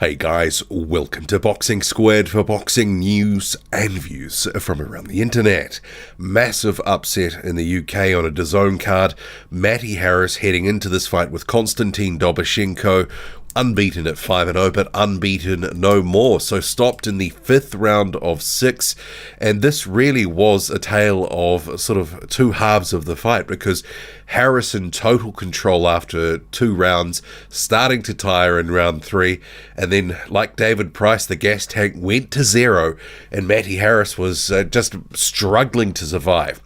Hey guys, welcome to Boxing Squared for boxing news and views from around the internet. Massive upset in the UK on a DAZN card. Matty Harris heading into this fight with Kostiantyn Dovbyshchenko. Unbeaten at 5-0, but unbeaten no more. So stopped in the fifth round of 6. And this really was a tale of sort of two halves of the fight, because Harris in total control after 2 rounds, starting to tire in round 3. And then, like David Price, the gas tank went to 0, and Matty Harris was just struggling to survive.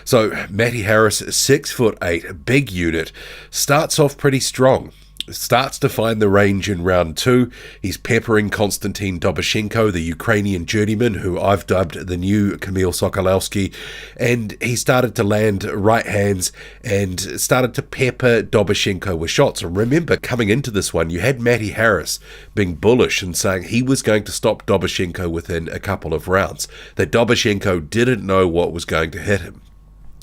So Matty Harris, 6'8", big unit, starts off pretty strong. Starts to find the range in round 2. He's peppering Kostiantyn Dovbyshchenko, the Ukrainian journeyman, who I've dubbed the new Kamil Sokolowski, and he started to land right hands and started to pepper Dobvshchenko with shots. And remember, coming into this one, you had Matty Harris being bullish and saying he was going to stop Dobvshchenko within a couple of rounds, that Dobvshchenko didn't know what was going to hit him.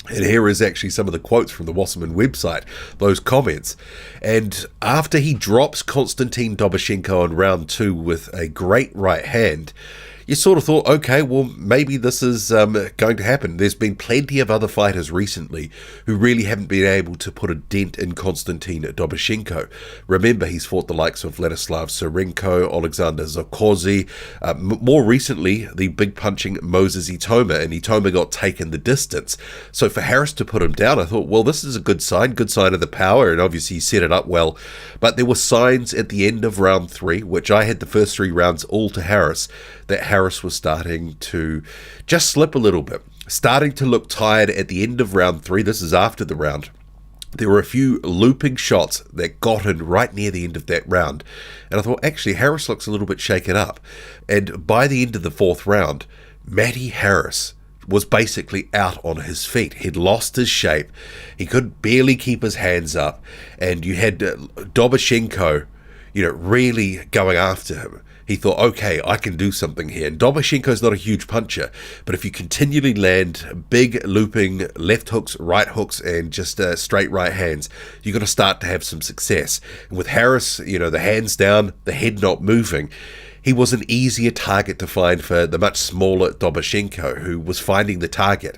And here is actually some of the quotes from the Wasserman website, those comments. And after he drops Kostiantyn Dovbyshchenko in round 2 with a great right hand, you sort of thought, okay, well, maybe this is going to happen. There's been plenty of other fighters recently who really haven't been able to put a dent in Kostiantyn Dovbyshchenko. Remember, he's fought the likes of Vladislav Serenko, Alexander Zokozy, more recently, the big punching Moses Itoma, and Itoma got taken the distance. So for Harris to put him down, I thought, well, this is a good sign of the power, and obviously he set it up well. But there were signs at the end of round 3, which I had the first 3 rounds all to Harris, that Harris was starting to just slip a little bit, starting to look tired at the end of round 3. This is after the round. There were a few looping shots that got in right near the end of that round. And I thought, actually, Harris looks a little bit shaken up. And by the end of the 4th round, Matty Harris was basically out on his feet. He'd lost his shape. He could barely keep his hands up. And you had Dobvshchenko, really going after him. He thought, okay, I can do something here. And Dobvshchenko's not a huge puncher, but if you continually land big looping left hooks, right hooks, and just straight right hands, you're going to start to have some success. And with Harris, the hands down, the head not moving, he was an easier target to find for the much smaller Dobvshchenko, who was finding the target.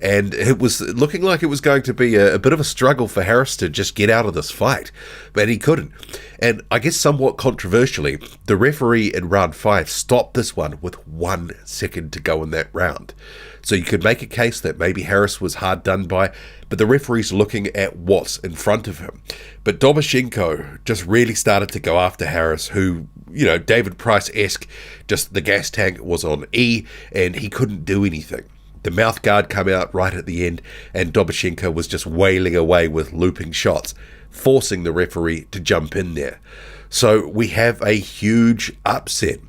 And it was looking like it was going to be a bit of a struggle for Harris to just get out of this fight, but he couldn't. And I guess somewhat controversially, the referee in round 5 stopped this one with 1 second to go in that round. So you could make a case that maybe Harris was hard done by, but the referee's looking at what's in front of him. But Dobvshchenko just really started to go after Harris, who, David Price-esque, just the gas tank was on E, and he couldn't do anything. The mouth guard came out right at the end, and Dobvshchenko was just wailing away with looping shots, forcing the referee to jump in there. So we have a huge upset.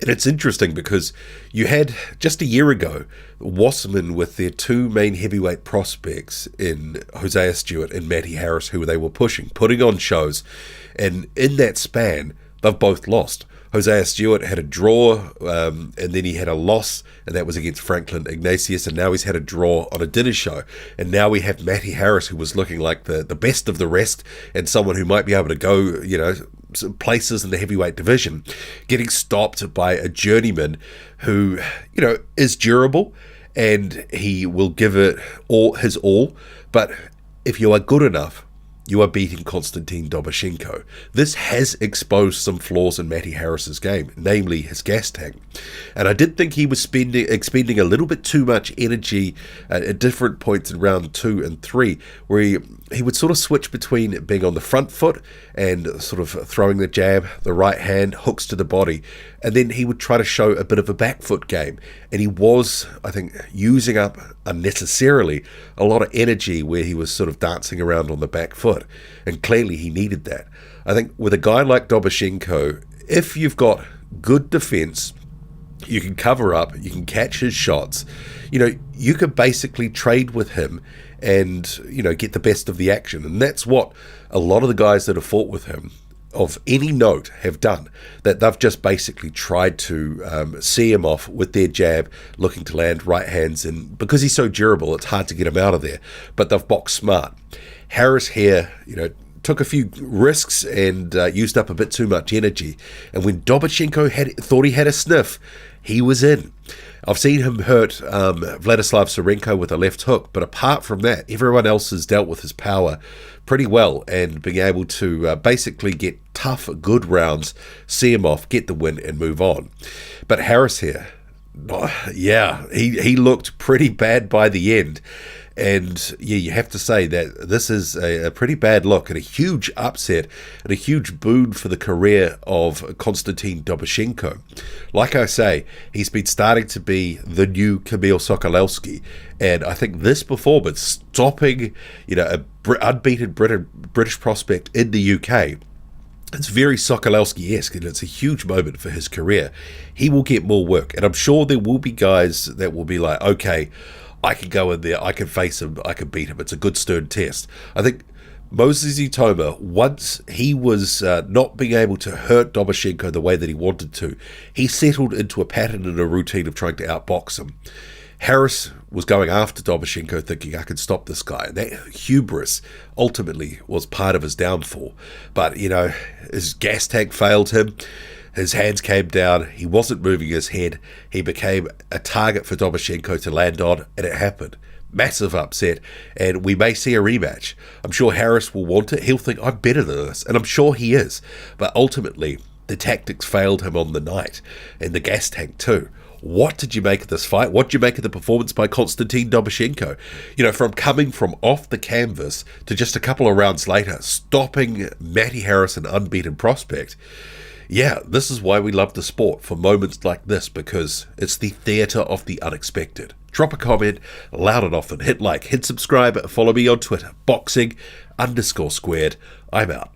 And it's interesting because you had, just a year ago, Wasserman with their 2 main heavyweight prospects in Hosea Stewart and Matty Harris, who they were putting on shows. And in that span, they've both lost. Hosea Stewart had a draw, and then he had a loss, and that was against Franklin Ignatius, and now he's had a draw on a dinner show. And now we have Matty Harris, who was looking like the best of the rest, and someone who might be able to go, some places in the heavyweight division, getting stopped by a journeyman who, is durable, and he will give it his all. But if you are good enough, you are beating Kostiantyn Dovbyshchenko. This has exposed some flaws in Matty Harris's game, namely his gas tank. And I did think he was expending a little bit too much energy at different points in round 2 and 3, where he would sort of switch between being on the front foot and sort of throwing the jab, the right hand, hooks to the body, and then he would try to show a bit of a back foot game. And he was, I think, using up unnecessarily a lot of energy where he was sort of dancing around on the back foot, and clearly he needed that. I think with a guy like Dobvshchenko, if you've got good defense, you can cover up, you can catch his shots, you could basically trade with him and, get the best of the action. And that's what a lot of the guys that have fought with him of any note have done, that they've just basically tried to see him off with their jab, looking to land right hands, and because he's so durable, it's hard to get him out of there, but they've boxed smart. Harris here, took a few risks and used up a bit too much energy. And when Dobvshchenko thought he had a sniff, he was in. I've seen him hurt Vladislav Serenko with a left hook, but apart from that, everyone else has dealt with his power pretty well and being able to basically get tough, good rounds, see him off, get the win, and move on. But Harris here, he looked pretty bad by the end. And yeah, you have to say that this is a pretty bad look and a huge upset and a huge boon for the career of Kostiantyn Dovbyshchenko. Like I say, he's been starting to be the new Kamil Sokolowski, and I think this performance, stopping an unbeaten British prospect in the UK, it's very Sokolowski-esque, and it's a huge moment for his career. He will get more work, and I'm sure there will be guys that will be like, okay, I can go in there, I can face him, I can beat him. It's a good stern test. I think Moses Itoma, once he was not being able to hurt Dobvshchenko the way that he wanted to, he settled into a pattern and a routine of trying to outbox him. Harris was going after Dobvshchenko thinking, I can stop this guy. And that hubris ultimately was part of his downfall. But, his gas tank failed him. His hands came down. He wasn't moving his head. He became a target for Dobvshchenko to land on, and it happened. Massive upset, and we may see a rematch. I'm sure Harris will want it. He'll think, I'm better than this, and I'm sure he is. But ultimately, the tactics failed him on the night, and the gas tank too. What did you make of this fight? What did you make of the performance by Kostiantyn Dovbyshchenko? From coming from off the canvas to just a couple of rounds later, stopping Matty Harris, an unbeaten prospect. Yeah, this is why we love the sport, for moments like this, because it's the theatre of the unexpected. Drop a comment, loud and often, hit like, hit subscribe, follow me on Twitter, boxing_squared. I'm out.